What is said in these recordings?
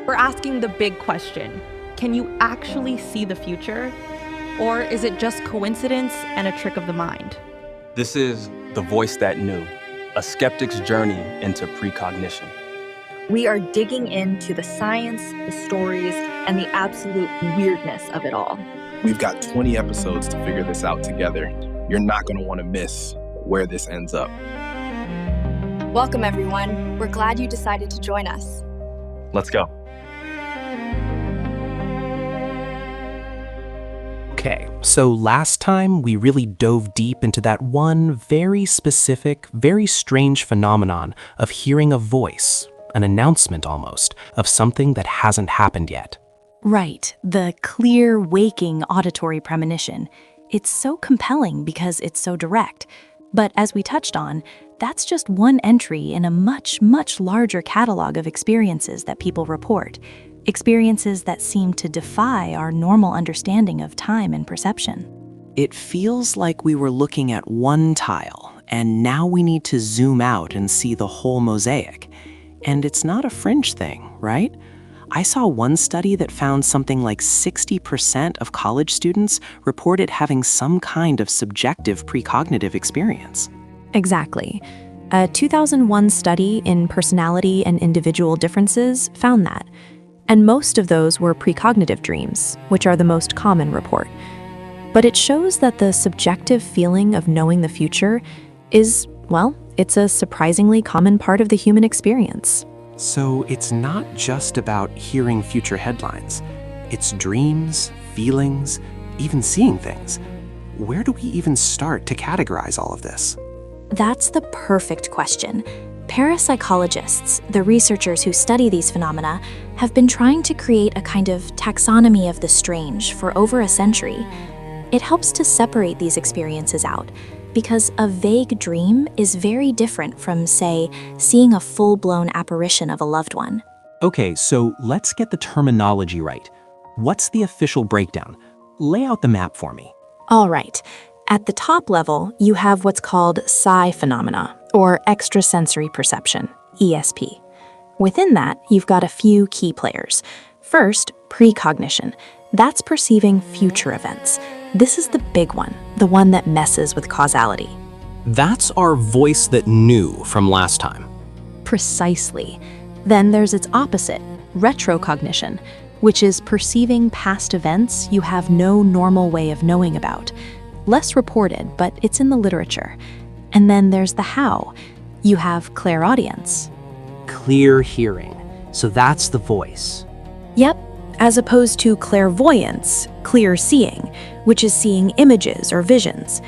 We're asking the big question: can you actually see the future? Or is it just coincidence and a trick of the mind? This is The Voice That Knew, a skeptic's journey into precognition. We are digging into the science, the stories, and the absolute weirdness of it all. We've got 20 episodes to figure this out together. You're not going to want to miss where this ends up. Welcome, everyone. We're glad you decided to join us. Let's go. Okay, so last time we really dove deep into that one very specific, very strange phenomenon of hearing a voice, an announcement almost, of something that hasn't happened yet. Right, the clear, waking auditory premonition. It's so compelling because it's so direct. But as we touched on, that's just one entry in a much, much larger catalog of experiences that people report. Experiences that seem to defy our normal understanding of time and perception. It feels like we were looking at one tile, and now we need to zoom out and see the whole mosaic. And it's not a fringe thing, right? I saw one study that found something like 60% of college students reported having some kind of subjective precognitive experience. Exactly. A 2001 study in personality and individual differences found that. And most of those were precognitive dreams, which are the most common report. But it shows that the subjective feeling of knowing the future is, well, it's a surprisingly common part of the human experience. So it's not just about hearing future headlines. It's dreams, feelings, even seeing things. Where do we even start to categorize all of this? That's the perfect question. Parapsychologists, the researchers who study these phenomena, have been trying to create a kind of taxonomy of the strange for over a century. It helps to separate these experiences out, because a vague dream is very different from, say, seeing a full-blown apparition of a loved one. Okay, so let's get the terminology right. What's the official breakdown? Lay out the map for me. All right. At the top level, you have what's called psi phenomena, or extrasensory perception, ESP. Within that, you've got a few key players. First, precognition. That's perceiving future events. This is the big one, the one that messes with causality. That's our voice that knew from last time. Precisely. Then there's its opposite, retrocognition, which is perceiving past events you have no normal way of knowing about. Less reported, but it's in the literature. And then there's the how. You have clairaudience. Clear hearing. So that's the voice. Yep, as opposed to clairvoyance, clear seeing, which is seeing images or visions.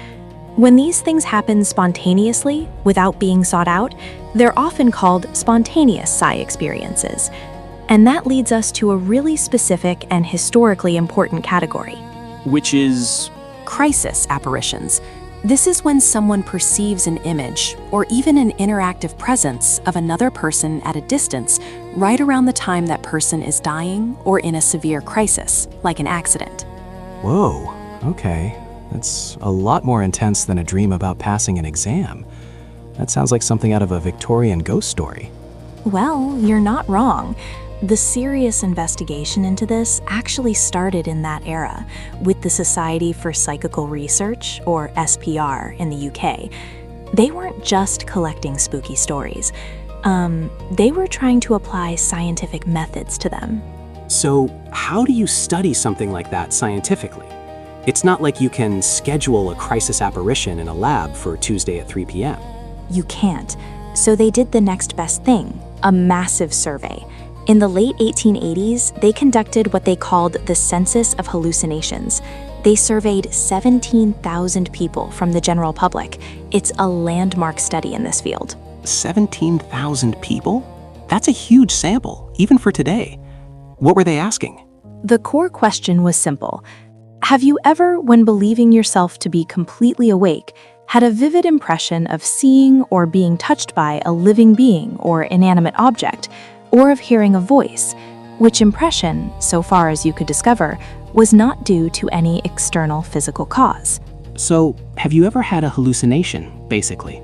When these things happen spontaneously, without being sought out, they're often called spontaneous psi experiences. And that leads us to a really specific and historically important category. Which is? Crisis apparitions. This is when someone perceives an image, or even an interactive presence of another person at a distance, right around the time that person is dying or in a severe crisis, like an accident. Whoa, okay. That's a lot more intense than a dream about passing an exam. That sounds like something out of a Victorian ghost story. Well, you're not wrong. The serious investigation into this actually started in that era, with the Society for Psychical Research, or SPR, in the UK. They weren't just collecting spooky stories. They were trying to apply scientific methods to them. So, how do you study something like that scientifically? It's not like you can schedule a crisis apparition in a lab for Tuesday at 3 p.m. You can't. So they did the next best thing, a massive survey. In the late 1880s, they conducted what they called the Census of Hallucinations. They surveyed 17,000 people from the general public. It's a landmark study in this field. 17,000 people? That's a huge sample, even for today. What were they asking? The core question was simple. Have you ever, when believing yourself to be completely awake, had a vivid impression of seeing or being touched by a living being or inanimate object, or of hearing a voice, which impression, so far as you could discover, was not due to any external physical cause? So, have you ever had a hallucination, basically?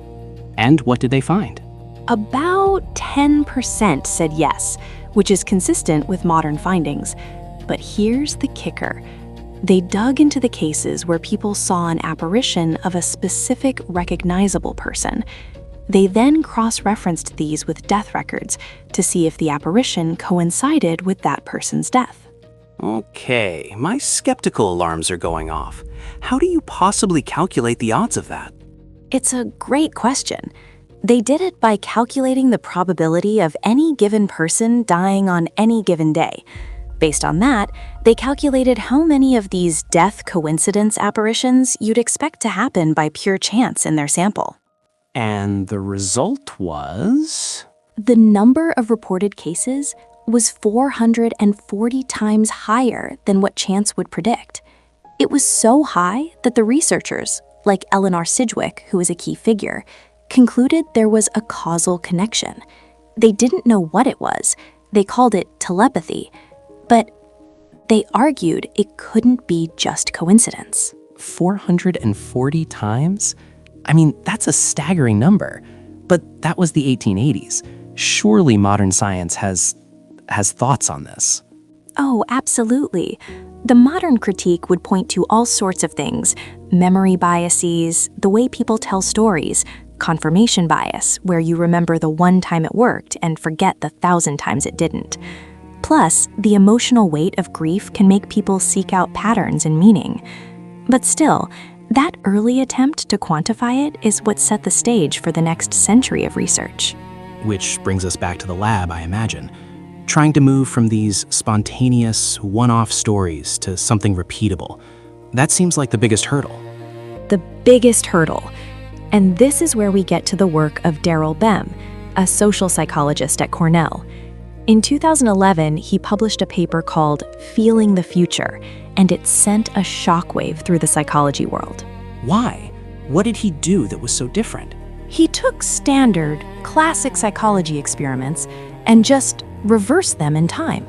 And what did they find? About 10% said yes, which is consistent with modern findings. But here's the kicker. They dug into the cases where people saw an apparition of a specific recognizable person. They then cross-referenced these with death records to see if the apparition coincided with that person's death. Okay, my skeptical alarms are going off. How do you possibly calculate the odds of that? It's a great question. They did it by calculating the probability of any given person dying on any given day. Based on that, they calculated how many of these death coincidence apparitions you'd expect to happen by pure chance in their sample. And the result was? The number of reported cases was 440 times higher than what chance would predict. It was so high that the researchers, like Eleanor Sidgwick, who is a key figure, concluded there was a causal connection. They didn't know what it was. They called it telepathy. But they argued it couldn't be just coincidence. 440 times? I mean, that's a staggering number. But that was the 1880s. Surely modern science has thoughts on this. Oh, absolutely. The modern critique would point to all sorts of things: memory biases, the way people tell stories, confirmation bias, where you remember the one time it worked and forget the 1,000 times it didn't. Plus, the emotional weight of grief can make people seek out patterns and meaning. But still, that early attempt to quantify it is what set the stage for the next century of research. Which brings us back to the lab, I imagine. Trying to move from these spontaneous, one-off stories to something repeatable. That seems like the biggest hurdle. The biggest hurdle. And this is where we get to the work of Daryl Bem, a social psychologist at Cornell. In 2011, he published a paper called Feeling the Future, and it sent a shockwave through the psychology world. Why? What did he do that was so different? He took standard, classic psychology experiments and just reversed them in time.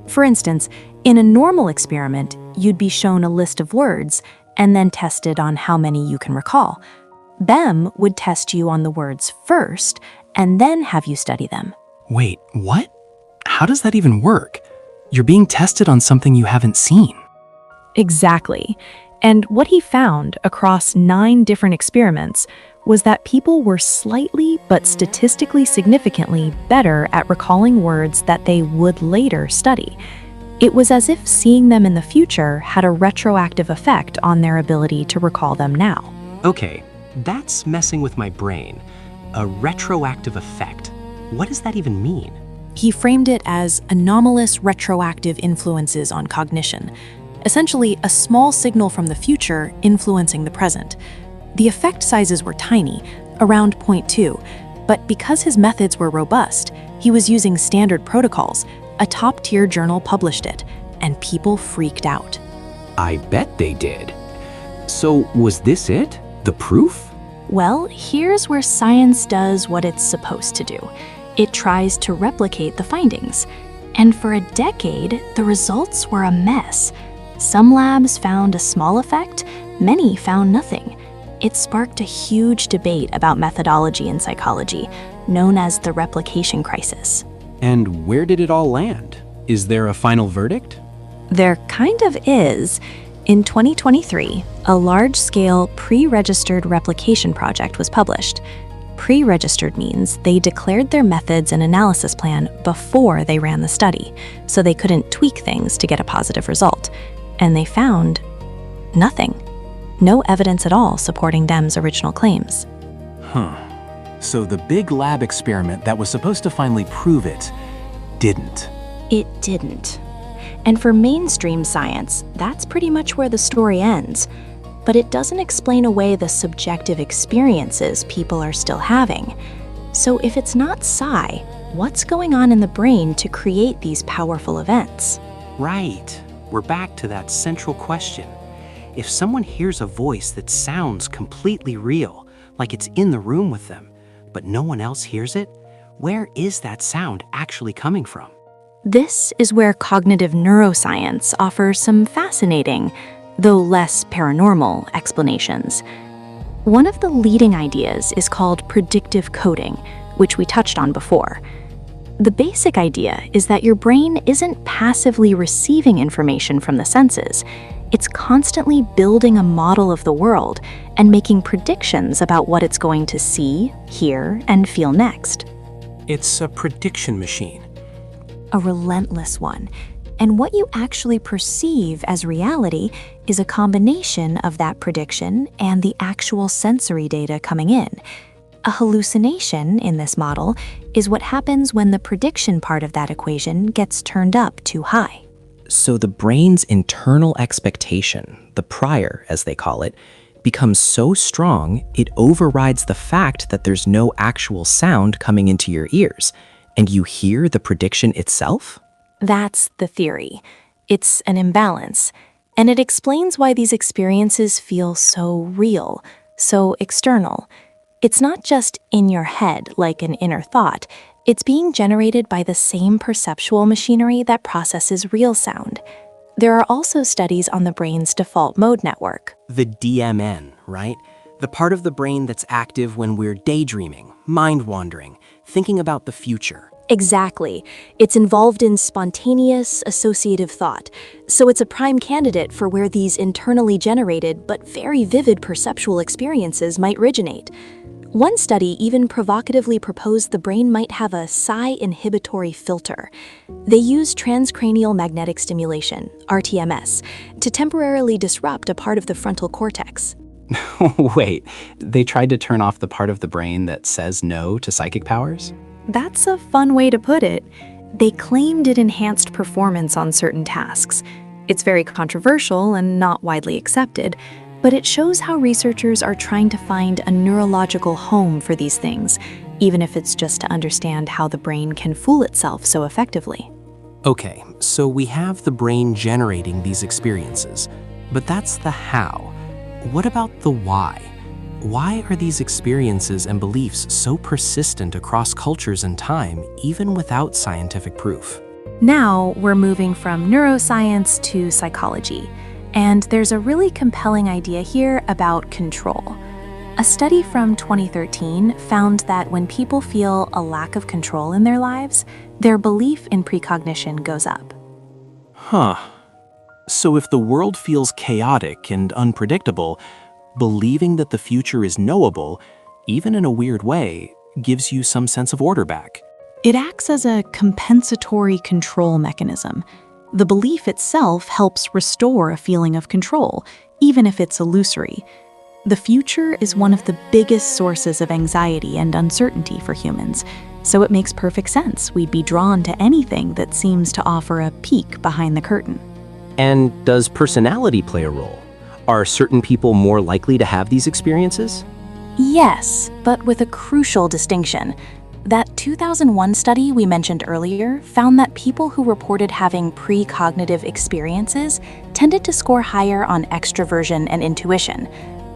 For instance, in a normal experiment, you'd be shown a list of words and then tested on how many you can recall. Bem would test you on the words first and then have you study them. Wait, what? How does that even work? You're being tested on something you haven't seen. Exactly. And what he found across 9 different experiments was that people were slightly but statistically significantly better at recalling words that they would later study. It was as if seeing them in the future had a retroactive effect on their ability to recall them now. Okay, that's messing with my brain. A retroactive effect. What does that even mean? He framed it as anomalous retroactive influences on cognition, essentially a small signal from the future influencing the present. The effect sizes were tiny, around 0.2, but because his methods were robust, he was using standard protocols. A top-tier journal published it, and people freaked out. I bet they did. So was this it? The proof? Well, here's where science does what it's supposed to do. It tries to replicate the findings. And for a decade, the results were a mess. Some labs found a small effect, many found nothing. It sparked a huge debate about methodology in psychology, known as the replication crisis. And where did it all land? Is there a final verdict? There kind of is. In 2023, a large-scale pre-registered replication project was published. Pre-registered means they declared their methods and analysis plan before they ran the study, so they couldn't tweak things to get a positive result. And they found nothing. No evidence at all supporting Bem's original claims. So the big lab experiment that was supposed to finally prove it didn't. It didn't. And for mainstream science, that's pretty much where the story ends. But it doesn't explain away the subjective experiences people are still having. So if it's not psi, what's going on in the brain to create these powerful events? Right. We're back to that central question. If someone hears a voice that sounds completely real, like it's in the room with them, but no one else hears it, where is that sound actually coming from? This is where cognitive neuroscience offers some fascinating, though less paranormal, explanations. One of the leading ideas is called predictive coding, which we touched on before. The basic idea is that your brain isn't passively receiving information from the senses. It's constantly building a model of the world and making predictions about what it's going to see, hear, and feel next. It's a prediction machine. A relentless one. And what you actually perceive as reality is a combination of that prediction and the actual sensory data coming in. A hallucination in this model is what happens when the prediction part of that equation gets turned up too high. So the brain's internal expectation, the prior as they call it, becomes so strong it overrides the fact that there's no actual sound coming into your ears, and you hear the prediction itself? That's the theory. It's an imbalance, and it explains why these experiences feel so real, so external. It's not just in your head like an inner thought. It's being generated by the same perceptual machinery that processes real sound. There are also studies on the brain's default mode network. The DMN, right? The part of the brain that's active when we're daydreaming, mind-wandering, thinking about the future. Exactly. It's involved in spontaneous, associative thought, so it's a prime candidate for where these internally generated but very vivid perceptual experiences might originate. One study even provocatively proposed the brain might have a psi inhibitory filter. They use transcranial magnetic stimulation, RTMS, to temporarily disrupt a part of the frontal cortex. Wait, they tried to turn off the part of the brain that says no to psychic powers? That's a fun way to put it. They claimed it enhanced performance on certain tasks. It's very controversial and not widely accepted, but it shows how researchers are trying to find a neurological home for these things, even if it's just to understand how the brain can fool itself so effectively. Okay, so we have the brain generating these experiences, but that's the how. What about the why? Why are these experiences and beliefs so persistent across cultures and time, even without scientific proof? Now we're moving from neuroscience to psychology, and there's a really compelling idea here about control. A study from 2013 found that when people feel a lack of control in their lives, their belief in precognition goes up. Huh. So if the world feels chaotic and unpredictable, believing that the future is knowable, even in a weird way, gives you some sense of order back. It acts as a compensatory control mechanism. The belief itself helps restore a feeling of control, even if it's illusory. The future is one of the biggest sources of anxiety and uncertainty for humans, so it makes perfect sense we'd be drawn to anything that seems to offer a peek behind the curtain. And does personality play a role? Are certain people more likely to have these experiences? Yes, but with a crucial distinction. That 2001 study we mentioned earlier found that people who reported having precognitive experiences tended to score higher on extroversion and intuition,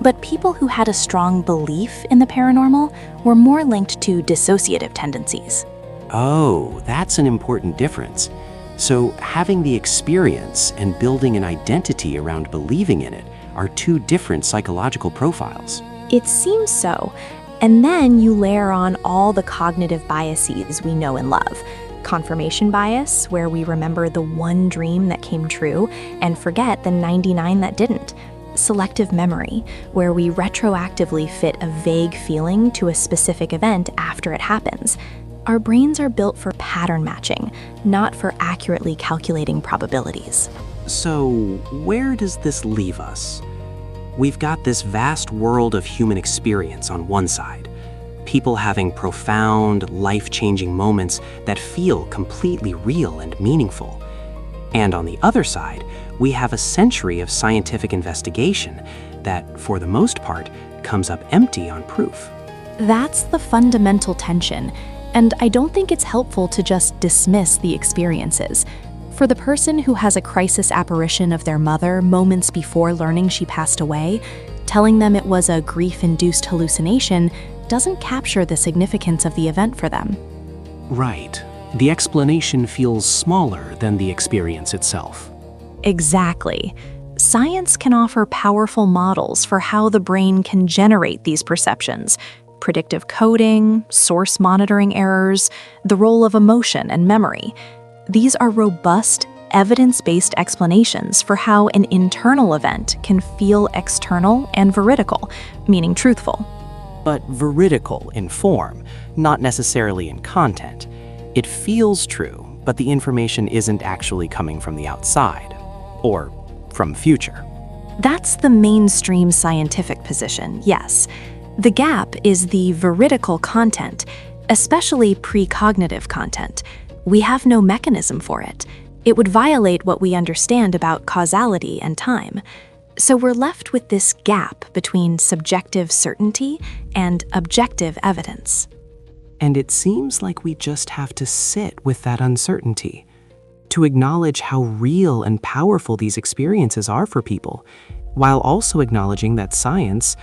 but people who had a strong belief in the paranormal were more linked to dissociative tendencies. Oh, that's an important difference. So having the experience and building an identity around believing in it are two different psychological profiles. It seems so. And then you layer on all the cognitive biases we know and love. Confirmation bias, where we remember the one dream that came true and forget the 99 that didn't. Selective memory, where we retroactively fit a vague feeling to a specific event after it happens. Our brains are built for pattern matching, not for accurately calculating probabilities. So where does this leave us? We've got this vast world of human experience on one side, people having profound, life-changing moments that feel completely real and meaningful. And on the other side, we have a century of scientific investigation that, for the most part, comes up empty on proof. That's the fundamental tension, and I don't think it's helpful to just dismiss the experiences. For the person who has a crisis apparition of their mother moments before learning she passed away, telling them it was a grief-induced hallucination doesn't capture the significance of the event for them. Right. The explanation feels smaller than the experience itself. Exactly. Science can offer powerful models for how the brain can generate these perceptions, predictive coding, source monitoring errors, the role of emotion and memory. These are robust, evidence-based explanations for how an internal event can feel external and veridical, meaning truthful. But veridical in form, not necessarily in content. It feels true, but the information isn't actually coming from the outside, or from future. That's the mainstream scientific position, yes. The gap is the veridical content, especially precognitive content. We have no mechanism for it. It would violate what we understand about causality and time. So we're left with this gap between subjective certainty and objective evidence. And it seems like we just have to sit with that uncertainty, to acknowledge how real and powerful these experiences are for people, while also acknowledging that science,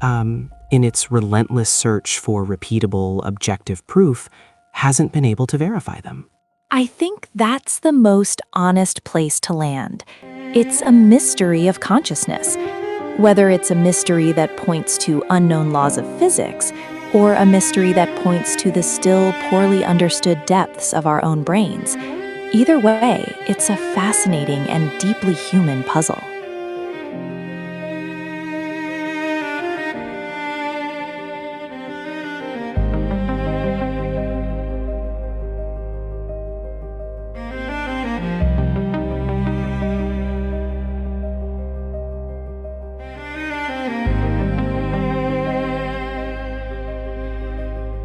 in its relentless search for repeatable, objective proof, hasn't been able to verify them. I think that's the most honest place to land. It's a mystery of consciousness. Whether it's a mystery that points to unknown laws of physics, or a mystery that points to the still poorly understood depths of our own brains. Either way, it's a fascinating and deeply human puzzle.